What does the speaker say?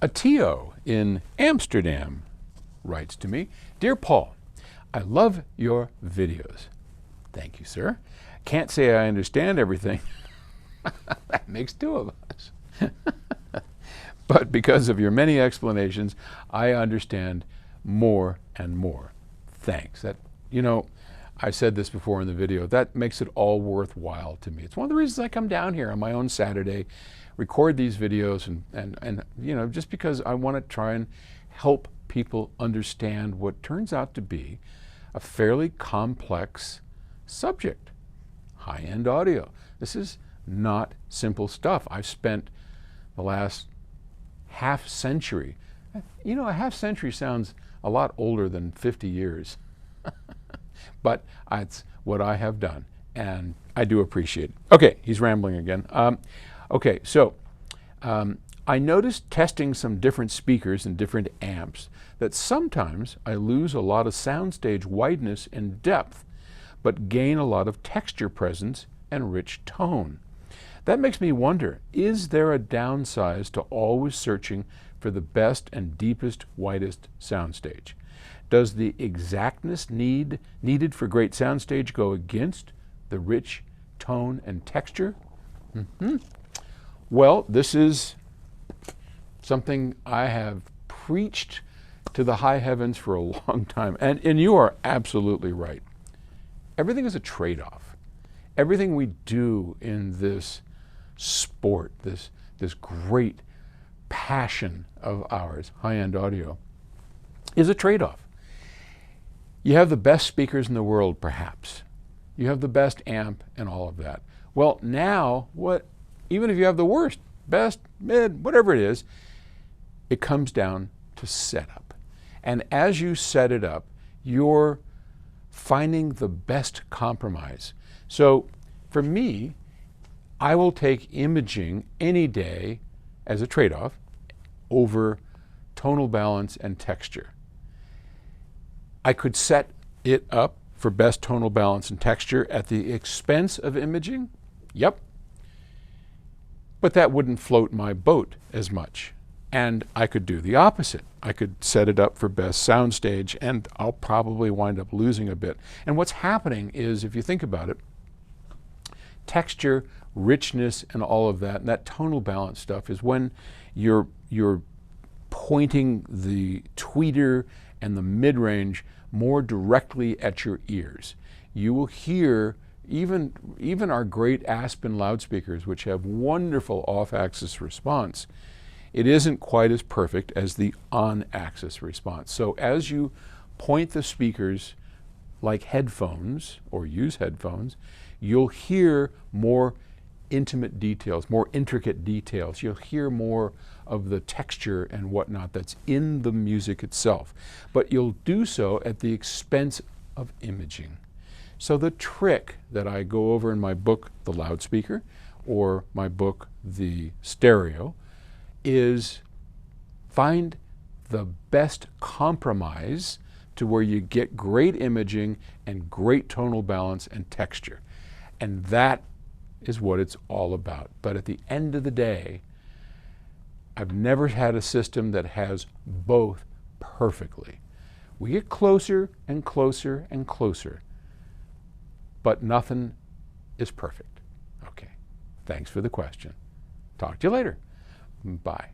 Atio in Amsterdam writes to me, "Dear Paul, I love your videos." Thank you, sir. Can't say I understand everything. That makes two of us. But because of your many explanations, I understand more and more. Thanks. I said this before in the video, that makes it all worthwhile to me. It's one of the reasons I come down here on my own Saturday, record these videos, and just because I want to try and help people understand what turns out to be a fairly complex subject. High-end audio. This is not simple stuff. I've spent the last half century. A half century sounds a lot older than 50 years. But it's what I have done, and I do appreciate it. Okay, he's rambling again. I noticed testing some different speakers and different amps that sometimes I lose a lot of soundstage wideness and depth, but gain a lot of texture presence and rich tone. That makes me wonder, is there a downside to always searching for the best and deepest, widest soundstage? Does the exactness needed for great soundstage go against the rich tone and texture? Well, this is something I have preached to the high heavens for a long time, and you are absolutely right. Everything is a trade-off. Everything we do in this sport, this great passion of ours, high-end audio, is a trade-off. You have the best speakers in the world, perhaps. You have the best amp and all of that. Well, now, even if you have the worst, best, mid, whatever it is, it comes down to setup. And as you set it up, you're finding the best compromise. So for me, I will take imaging any day as a trade-off over tonal balance and texture. I could set it up for best tonal balance and texture at the expense of imaging. Yep. But that wouldn't float my boat as much. And I could do the opposite. I could set it up for best soundstage, and I'll probably wind up losing a bit. And what's happening is, if you think about it, texture, richness, and all of that, and that tonal balance stuff is when you're pointing the tweeter and the mid-range more directly at your ears. You will hear even our great Aspen loudspeakers, which have wonderful off-axis response, it isn't quite as perfect as the on-axis response. So as you point the speakers like headphones, or use headphones, you'll hear more intimate details, more intricate details. You'll hear more of the texture and whatnot that's in the music itself. But you'll do so at the expense of imaging. So the trick that I go over in my book, The Loudspeaker, or my book, The Stereo, is find the best compromise to where you get great imaging and great tonal balance and texture. And that is what it's all about. But at the end of the day, I've never had a system that has both perfectly. We get closer and closer and closer, but nothing is perfect. Okay, thanks for the question. Talk to you later. Bye.